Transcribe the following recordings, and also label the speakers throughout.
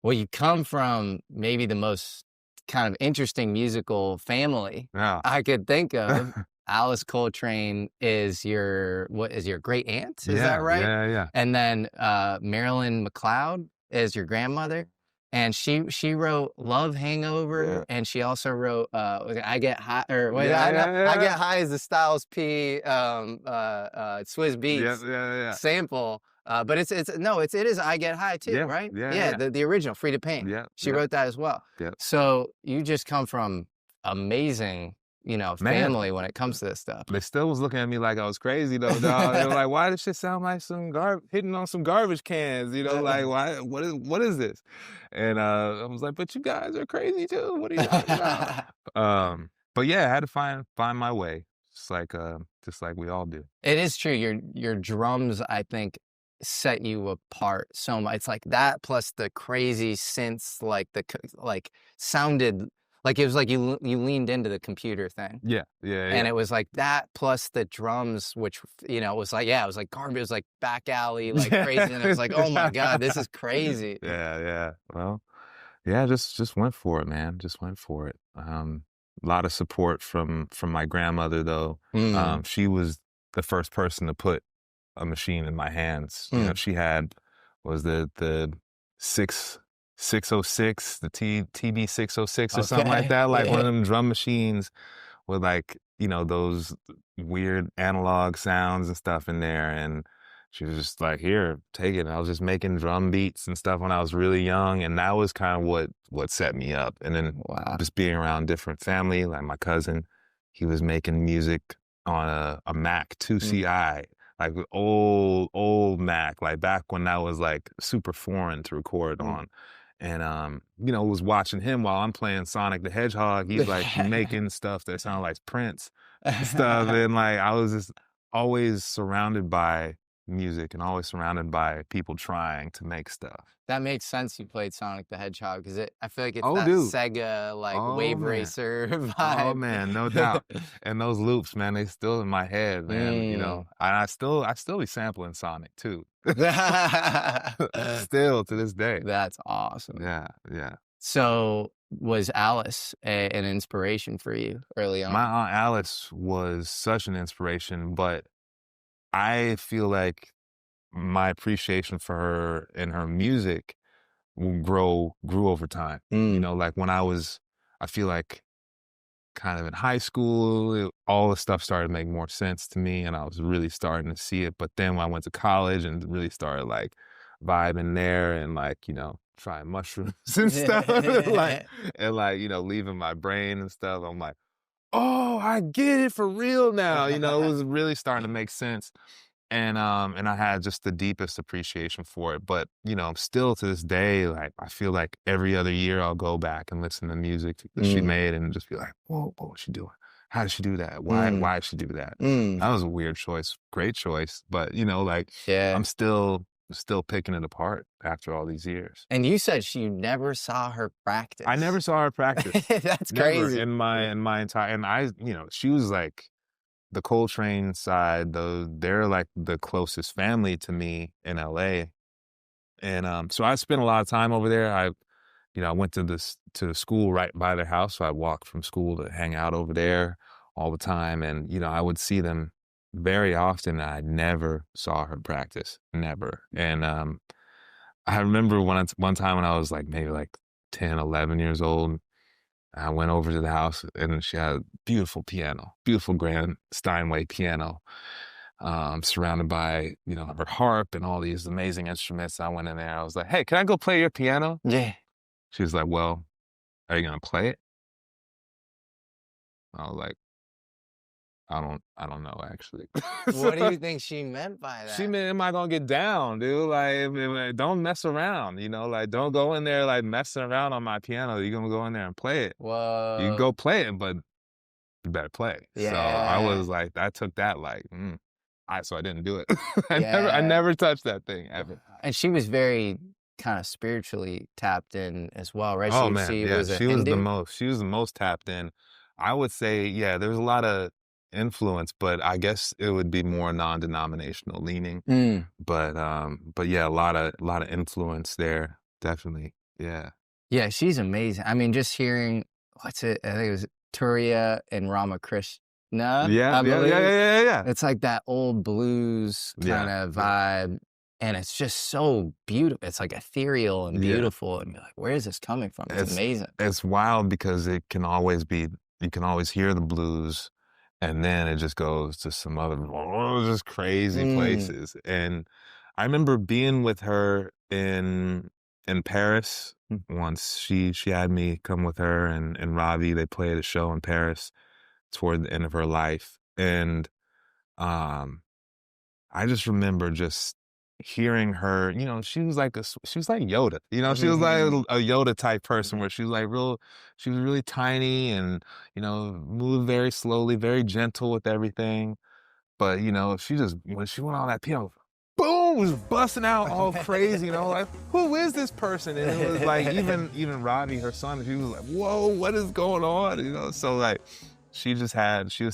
Speaker 1: Well, you come from maybe the most kind of interesting musical family
Speaker 2: Yeah.
Speaker 1: I could think of. Alice Coltrane is your great aunt? Is that
Speaker 2: Yeah,
Speaker 1: right?
Speaker 2: yeah, yeah.
Speaker 1: And then Marilyn McLeod is your grandmother, and she wrote Love
Speaker 2: Yeah.
Speaker 1: Hangover, and she also wrote was it I Get High, or wait,
Speaker 2: Yeah,
Speaker 1: I know
Speaker 2: yeah,
Speaker 1: I
Speaker 2: yeah.
Speaker 1: Get High is the Styles P Swizz
Speaker 2: Yeah,
Speaker 1: Beats
Speaker 2: yeah, yeah.
Speaker 1: sample. But it's no, it is I Get High too,
Speaker 2: Yeah,
Speaker 1: right?
Speaker 2: yeah,
Speaker 1: Yeah,
Speaker 2: yeah.
Speaker 1: the original Free to Paint.
Speaker 2: Yeah,
Speaker 1: She
Speaker 2: yeah,
Speaker 1: wrote that as well.
Speaker 2: yeah.
Speaker 1: So you just come from amazing,
Speaker 2: Man,
Speaker 1: family when it comes to this stuff.
Speaker 2: they still was looking at me like I was crazy though, dog. They were like, "Why does shit sound like some hitting on some garbage cans?" Like, "Why? What is this?" And I was like, "But you guys are crazy too. What are you talking about?" But yeah, I had to find my way, just like we all do.
Speaker 1: It is true. Your drums, I think, set you apart so much. It's like that plus the crazy synths, like like sounded like it was like you leaned into the computer thing.
Speaker 2: Yeah, yeah,
Speaker 1: And
Speaker 2: yeah.
Speaker 1: it was like that plus the drums, which, was like, yeah, it was like garbage. It was like back alley, like crazy. And it was like, oh my God, this is crazy.
Speaker 2: Yeah, yeah. Well, yeah, just went for it, man. Just went for it. A lot of support from my grandmother though.
Speaker 1: Mm,
Speaker 2: She was the first person to put a machine in my hands.
Speaker 1: mm.
Speaker 2: She had was the six 606, the TB 606 or something like
Speaker 1: Okay.
Speaker 2: that, like one
Speaker 1: Yeah.
Speaker 2: of them drum machines with like, those weird analog sounds and stuff in there. And she was just like, here, take it. And I was just making drum beats and stuff when I was really young. And that was kind of what set me up. And then
Speaker 1: Wow.
Speaker 2: just being around different family, like my cousin, he was making music on a Mac
Speaker 1: Mm,
Speaker 2: 2CI, like old Mac, like back when that was like super foreign to record
Speaker 1: mm.
Speaker 2: on. And was watching him while I'm playing Sonic the Hedgehog. He's like making stuff that sounded like Prince and stuff. And like I was just always surrounded by music and always surrounded by people trying to make stuff.
Speaker 1: That makes sense you played Sonic the Hedgehog because I feel like it's
Speaker 2: Oh,
Speaker 1: that
Speaker 2: dude.
Speaker 1: Sega, like,
Speaker 2: Oh
Speaker 1: Wave
Speaker 2: man.
Speaker 1: Racer
Speaker 2: Oh
Speaker 1: vibe.
Speaker 2: man, no doubt. And those loops, man, they still in my head, man.
Speaker 1: Mm.
Speaker 2: I still be sampling Sonic too. Still to this day.
Speaker 1: That's awesome.
Speaker 2: Yeah, yeah.
Speaker 1: So, was Alice an inspiration for you early
Speaker 2: My
Speaker 1: on?
Speaker 2: Aunt Alice was such an inspiration, but I feel like my appreciation for her and her music grew over time.
Speaker 1: Mm,
Speaker 2: Like when I feel like kind of in high school, all the stuff started to make more sense to me, and I was really starting to see it. But then when I went to college and really started like vibing there and like, trying mushrooms and stuff, and leaving my brain and stuff, I'm like, oh, I get it for real now. It was really starting to make sense. And I had just the deepest appreciation for it. But, still to this day, like I feel like every other year I'll go back and listen to music that she
Speaker 1: mm,
Speaker 2: made and just be like, whoa, what was she doing? How did she do that? Why
Speaker 1: mm,
Speaker 2: why did she do that?
Speaker 1: mm.
Speaker 2: That was a weird choice, great choice. But, like
Speaker 1: Yeah.
Speaker 2: I'm still picking it apart after all these years.
Speaker 1: And you said you never saw her
Speaker 2: I never
Speaker 1: practice.
Speaker 2: saw her practice.
Speaker 1: That's
Speaker 2: Never
Speaker 1: crazy.
Speaker 2: in my entire and she was like the Coltrane side, though, they're like the closest family to me in LA. And so I spent a lot of time over there. I went to school right by their house. So I walked from school to hang out over there all the time. And, I would see them very often. I never saw her practice. Never. And I remember one time when I was like maybe like 10, 11 years old. I went over to the house and she had a beautiful piano, beautiful grand Steinway piano, surrounded by, her harp and all these amazing instruments. I went in there. I was like, hey, can I go play your piano?
Speaker 1: Yeah.
Speaker 2: She was like, well, are you going to play it? I was like, I don't know actually.
Speaker 1: What do
Speaker 2: So
Speaker 1: you think she meant by
Speaker 2: she
Speaker 1: that?
Speaker 2: meant, am I going to get down, dude? Like, don't mess around, like, don't go in there like messing around on my piano. You're going to go in there and play it. You can
Speaker 1: Whoa.
Speaker 2: go play it, but you better play. So I
Speaker 1: Yeah.
Speaker 2: was like, I took that like, so I didn't do it. I
Speaker 1: Yeah.
Speaker 2: never touched that thing ever.
Speaker 1: And she was very kind of spiritually tapped in as well, right?
Speaker 2: Oh man,
Speaker 1: She
Speaker 2: yeah,
Speaker 1: was a Hindu?
Speaker 2: she was the most tapped in. I would say, yeah, there's a lot of influence, but I guess it would be more non-denominational leaning.
Speaker 1: Mm.
Speaker 2: But yeah, a lot of influence there, definitely. Yeah.
Speaker 1: Yeah, she's amazing. I mean, just hearing what's it? I think it was Turiya and Ramakrishna,
Speaker 2: Yeah,
Speaker 1: I
Speaker 2: yeah, yeah, yeah,
Speaker 1: believe.
Speaker 2: yeah, yeah.
Speaker 1: It's like that old blues
Speaker 2: Yeah,
Speaker 1: kinda
Speaker 2: yeah,
Speaker 1: vibe, and it's just so beautiful. It's, like, ethereal and
Speaker 2: yeah.
Speaker 1: beautiful, and you're like, "Where is this coming from?" It's
Speaker 2: It's
Speaker 1: amazing.
Speaker 2: it's wild because it can always be you can always hear the blues, and then it just goes to some other just crazy
Speaker 1: Mm.
Speaker 2: places, and I remember being with her in Paris
Speaker 1: Mm.
Speaker 2: once. She had me come with her and Ravi, they played a show in Paris toward the end of her life, and, um I just remember just hearing her, she was like she was like Yoda, she was like
Speaker 1: Mhm.
Speaker 2: a Yoda type person
Speaker 1: Mhm.
Speaker 2: where she was like she was really tiny and, moved very slowly, very gentle with everything. But, when she went on that piano, boom, was busting out all crazy, like, who is this person? And it was like, even Rodney, her son, she was like, whoa, what is going on? So like, she was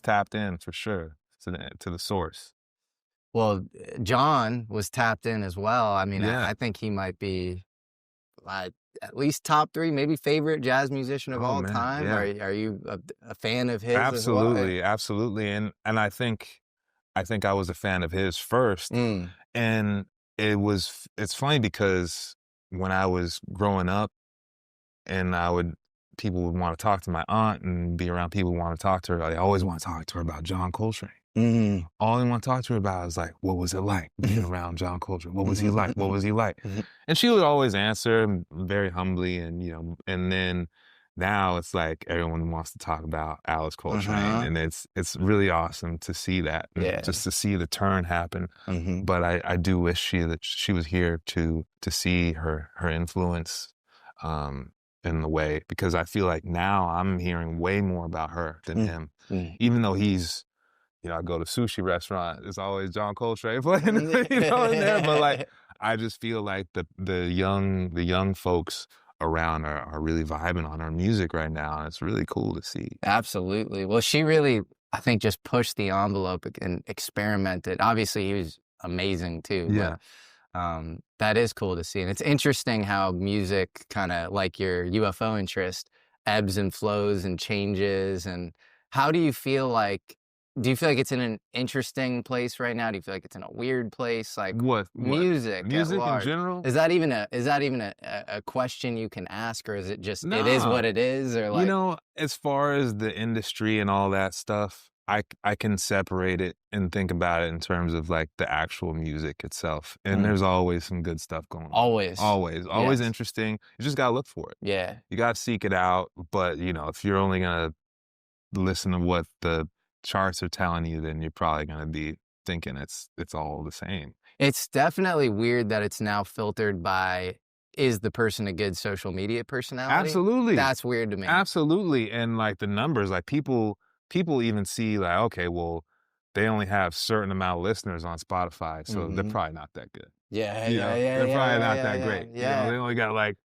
Speaker 2: tapped in for sure to the source.
Speaker 1: Well, John was tapped in as well. I mean,
Speaker 2: Yeah.
Speaker 1: I think he might be, uh, at least top 3, maybe favorite jazz musician of
Speaker 2: Oh,
Speaker 1: all
Speaker 2: man,
Speaker 1: time.
Speaker 2: yeah.
Speaker 1: Are you a fan of his as well? Yeah.
Speaker 2: Absolutely, absolutely, and I think I was a fan of his first,
Speaker 1: Mm.
Speaker 2: and it's funny because when I was growing up and people would wanna talk to my aunt and be around people who wanna talk to her, they always wanna talk to her about John Coltrane.
Speaker 1: Mm.
Speaker 2: All I want to talk to her about is like, what was it like being around John Coltrane? What was he like? What was he like? And she would always answer very humbly, and and then now it's like everyone wants to talk about Alice Coltrane,
Speaker 1: Uh-huh.
Speaker 2: and it's really awesome to see that and
Speaker 1: Yeah.
Speaker 2: just to see the turn happen.
Speaker 1: Mhm.
Speaker 2: But I do wish she was here to see her influence um, in the way, because I feel like now I'm hearing way more about her than
Speaker 1: Mm.
Speaker 2: him,
Speaker 1: Mm.
Speaker 2: even though he's I go to sushi restaurant, it's always John Coltrane playing, in there. But like, I just feel like the young folks around are really vibing on our music right now, and it's really cool to see.
Speaker 1: Absolutely. Well, she really, I think, just pushed the envelope and experimented. Obviously, he was amazing too, but
Speaker 2: Yeah.
Speaker 1: that is cool to see. And it's interesting how music kind of like your UFO interest ebbs and flows and changes. And how do you feel like, do you feel like it's in an interesting place right now? Do you feel like it's in a weird place? Like
Speaker 2: What?
Speaker 1: music at
Speaker 2: Music in
Speaker 1: large.
Speaker 2: general?
Speaker 1: Is that even a question you can ask, or is it just it is
Speaker 2: Nah.
Speaker 1: what it is, or like
Speaker 2: As far as the industry and all that stuff, I can separate it and think about it in terms of like the actual music itself. And
Speaker 1: mm,
Speaker 2: there's always some good stuff going on.
Speaker 1: always.
Speaker 2: Always, always
Speaker 1: Yes.
Speaker 2: interesting. You just gotta look for it.
Speaker 1: Yeah.
Speaker 2: You gotta seek it out. But if you're only gonna listen to what the charts are telling you, then you're probably gonna be thinking it's all the same.
Speaker 1: It's definitely weird that it's now filtered by, is the person a good social media personality?
Speaker 2: Absolutely.
Speaker 1: That's weird to me.
Speaker 2: Absolutely. And like the numbers, like people even see like, okay, well, they only have certain amount of listeners on Spotify, so they're
Speaker 1: Mhm.
Speaker 2: probably not that good.
Speaker 1: Yeah, yeah, yeah,
Speaker 2: They're
Speaker 1: yeah,
Speaker 2: probably
Speaker 1: yeah,
Speaker 2: not
Speaker 1: yeah,
Speaker 2: that
Speaker 1: yeah,
Speaker 2: great.
Speaker 1: yeah.
Speaker 2: They only got like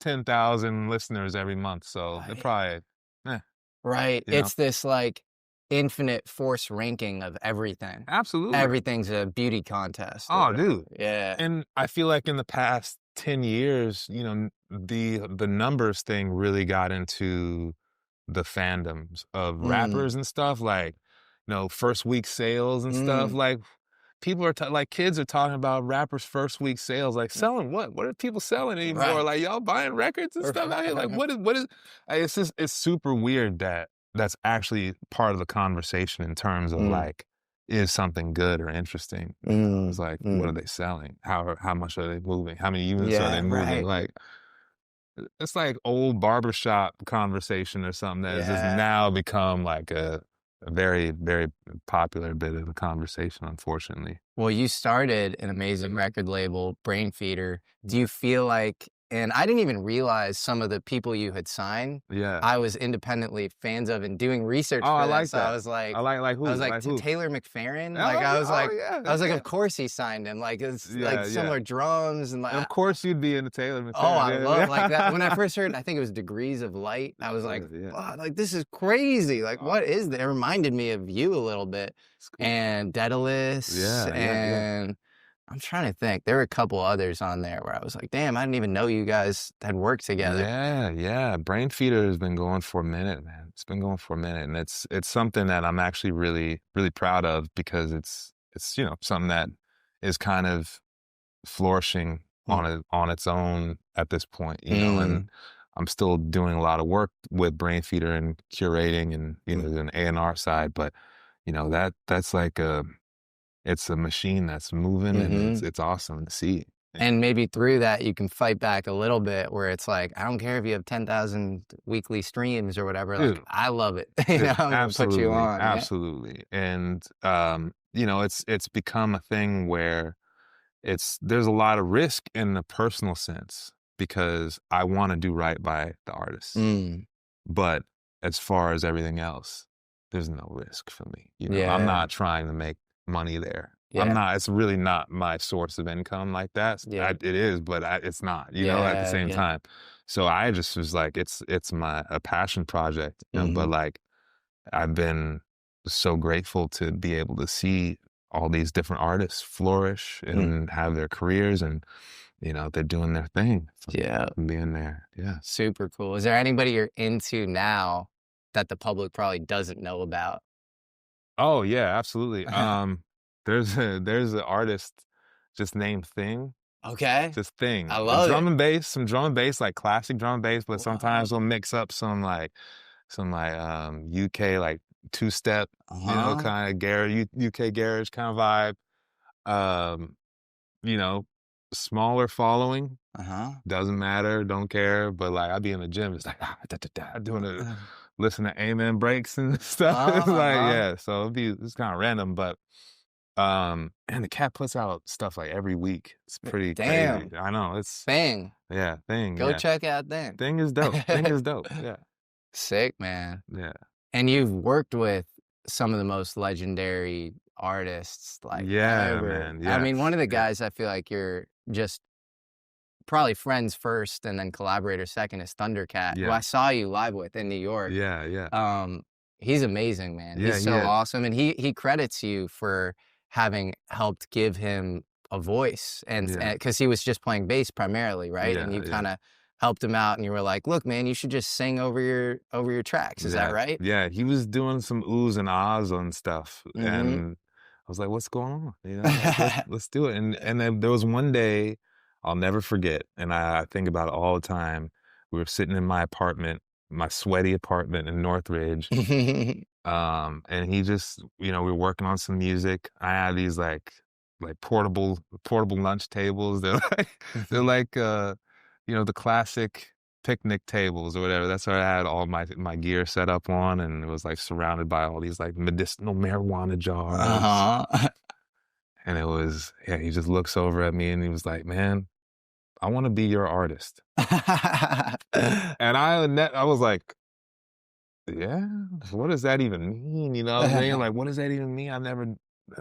Speaker 2: 10,000 listeners every month, so they're
Speaker 1: Right.
Speaker 2: probably eh,
Speaker 1: Right.
Speaker 2: you know.
Speaker 1: It's this, like, infinite force ranking of everything.
Speaker 2: Absolutely.
Speaker 1: Everything's a beauty contest or
Speaker 2: Oh,
Speaker 1: whatever.
Speaker 2: dude.
Speaker 1: Yeah.
Speaker 2: And I feel like in the past 10 years, the numbers thing really got into the fandoms of
Speaker 1: Mm.
Speaker 2: rappers and stuff, like, first week sales and stuff.
Speaker 1: Mm.
Speaker 2: Like, people are like kids are talking about rappers' first week sales, like selling what? What are people selling anymore?
Speaker 1: Right.
Speaker 2: Like y'all buying records and stuff out here? Like what is it's just it's super weird that that's actually part of the conversation in terms of
Speaker 1: Mm.
Speaker 2: like, is something good or interesting? It's
Speaker 1: Mm.
Speaker 2: like, what are
Speaker 1: Mm.
Speaker 2: they selling? How much are they moving? How many units are they
Speaker 1: Yeah,
Speaker 2: moving?
Speaker 1: right.
Speaker 2: Like, it's like old barbershop conversation or something that has just
Speaker 1: Yeah.
Speaker 2: now become like a very, very popular bit of the conversation, unfortunately.
Speaker 1: Well, you started an amazing record label, Brain Feeder. Do you feel like, and I didn't even realize some of the people you had signed,
Speaker 2: Yeah.
Speaker 1: I was independently fans of and doing research
Speaker 2: Oh, I
Speaker 1: for them.
Speaker 2: like
Speaker 1: So I
Speaker 2: that.
Speaker 1: was like,
Speaker 2: Like
Speaker 1: I was
Speaker 2: who?
Speaker 1: like,
Speaker 2: Like who?
Speaker 1: Taylor McFerrin? Like,
Speaker 2: Oh, yeah. Oh, yeah.
Speaker 1: I was like,
Speaker 2: Yeah.
Speaker 1: of course he signed him. Like, it's like
Speaker 2: Yeah. Yeah.
Speaker 1: similar drums and like,
Speaker 2: Of course you'd be into Taylor
Speaker 1: oh,
Speaker 2: McFerrin.
Speaker 1: I love like that. When I
Speaker 2: Yeah.
Speaker 1: first heard, I think it was Degrees of Light. I was like,
Speaker 2: Yeah. Yeah.
Speaker 1: "Wow, like this is crazy. Like,
Speaker 2: Oh,
Speaker 1: what is that?" It reminded me of you a little bit,
Speaker 2: it's cool.
Speaker 1: and Daedalus,
Speaker 2: Yeah. Yeah. Yeah.
Speaker 1: and I'm trying to think. There were a couple others on there where I was like, "Damn, I didn't even know you guys had worked together."
Speaker 2: Yeah, yeah. Brain Feeder has been going for a minute, man. It's been going for a minute, and it's something that I'm actually really really proud of because it's something that is kind of flourishing
Speaker 1: Mm,
Speaker 2: on its own at this point, and
Speaker 1: mm,
Speaker 2: I'm still doing a lot of work with Brain Feeder and curating and
Speaker 1: mm,
Speaker 2: an A&R side, but that's like it's a machine that's moving and
Speaker 1: mhm.
Speaker 2: it's awesome to see. Yeah.
Speaker 1: And maybe through that, you can fight back a little bit where it's like, "I don't care if you have 10,000 weekly streams or whatever, like,
Speaker 2: Dude,
Speaker 1: I love it." You know,
Speaker 2: dude,
Speaker 1: I'm gonna put you
Speaker 2: absolutely,
Speaker 1: on, yeah?
Speaker 2: absolutely. And it's become a thing where there's a lot of risk in the personal sense because I want to do right by the artist.
Speaker 1: Mm,
Speaker 2: But as far as everything else, there's no risk for me. I'm
Speaker 1: yeah,
Speaker 2: not trying to make money there.
Speaker 1: yeah,
Speaker 2: It's really not my source of income like that.
Speaker 1: yeah,
Speaker 2: It is, but it's not, at the
Speaker 1: yeah,
Speaker 2: same
Speaker 1: yeah,
Speaker 2: time. So I just was like, it's a passion project. But
Speaker 1: mhm,
Speaker 2: like, I've been so grateful to be able to see all these different artists flourish
Speaker 1: mm,
Speaker 2: and have their careers and, they're doing their thing
Speaker 1: yeah,
Speaker 2: from being there. Yeah.
Speaker 1: super cool. Is there anybody you're into now that the public probably doesn't know about?
Speaker 2: Oh yeah, absolutely. There's an artist just named Thing,
Speaker 1: Okay,
Speaker 2: just Thing.
Speaker 1: I love it.
Speaker 2: Some drum and bass, like classic drum and bass, but
Speaker 1: Wow.
Speaker 2: sometimes we'll mix up some UK like two step,
Speaker 1: Uh-huh,
Speaker 2: kind of garage UK garage kind of vibe. Um, you know, smaller following,
Speaker 1: uh-huh,
Speaker 2: doesn't matter, don't care, but like I'd be in the gym, it's like da, da, da, doing a
Speaker 1: uh,
Speaker 2: listen to Amen breaks and stuff. It's like,
Speaker 1: uh-huh.
Speaker 2: yeah, so it's kind of random, but and the cat puts out stuff like every week. It's pretty crazy.
Speaker 1: Damn,
Speaker 2: I know. It's
Speaker 1: Thing.
Speaker 2: yeah, Thing,
Speaker 1: Go
Speaker 2: yeah.
Speaker 1: check out Thing.
Speaker 2: Thing is dope. Thing is dope. Yeah.
Speaker 1: Sick, man.
Speaker 2: Yeah.
Speaker 1: And you've worked with some of the most legendary artists, like,
Speaker 2: Yeah,
Speaker 1: ever.
Speaker 2: man.
Speaker 1: I mean, one
Speaker 2: Yes.
Speaker 1: of the
Speaker 2: Yeah.
Speaker 1: guys I feel like you're just probably friends first and then collaborator second is Thundercat, who
Speaker 2: Yeah.
Speaker 1: I saw you live with in New York.
Speaker 2: Yeah, yeah.
Speaker 1: Um, he's amazing, man.
Speaker 2: Yeah,
Speaker 1: He's so
Speaker 2: yeah.
Speaker 1: awesome, and he credits you for having helped give him a voice, and
Speaker 2: Yeah.
Speaker 1: because he was just playing bass primarily, right? And
Speaker 2: Yeah,
Speaker 1: you
Speaker 2: yeah.
Speaker 1: kinda helped him out, and you were like, "Look, man, you should just sing over your tracks." Is that
Speaker 2: Yeah.
Speaker 1: right?
Speaker 2: Yeah. He was doing some oohs and ahs on stuff.
Speaker 1: Mhm.
Speaker 2: And I was like, what's going on? Like let's do it. And then there was one day I'll never forget, and I think about it all the time. We were sitting in my apartment, my sweaty apartment in Northridge. And he just, we were working on some music. I had these like portable lunch tables. They're like the classic picnic tables or whatever. That's where I had all my gear set up on, and it was like surrounded by all these like medicinal marijuana jars.
Speaker 1: Uh-huh.
Speaker 2: And it was, yeah, he just looks over at me and he was like, "Man, I want to be your artist." And I was like, "Yeah, what does that even mean?" You know what I'm saying? Like, what does that even mean? I've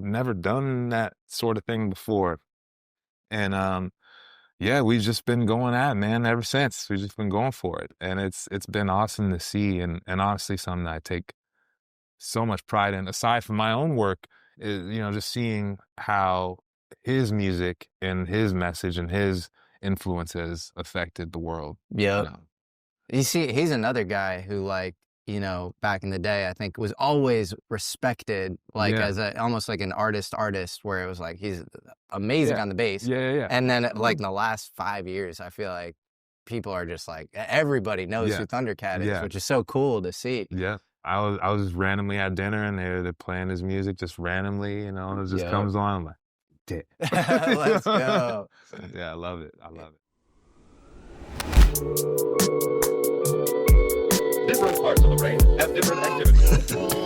Speaker 2: never done that sort of thing before. And yeah, we've just been going at it, man, ever since. We've just been going for it. And it's been awesome to see and honestly something that I take so much pride in. Aside from my own work, is, just seeing how his music and his message and his influences affected the world, you
Speaker 1: Yep.
Speaker 2: know.
Speaker 1: You see, he's another guy who, like, back in the day, I think was always respected, like,
Speaker 2: Yeah.
Speaker 1: as almost like an artist, where it was like he's amazing
Speaker 2: Yeah.
Speaker 1: on the bass.
Speaker 2: Yeah, yeah, yeah.
Speaker 1: And then, like, in the last 5 years, I feel like people are just like, everybody knows
Speaker 2: Yeah.
Speaker 1: who Thundercat is,
Speaker 2: Yeah.
Speaker 1: which is so cool to see.
Speaker 2: Yeah. I was just randomly at dinner and they're playing his music just randomly, and it just
Speaker 1: Yep.
Speaker 2: comes on. I'm like, "Damn."
Speaker 1: Let's go.
Speaker 2: Yeah, I love it. I love it.
Speaker 3: Different parts of the brain have different activities.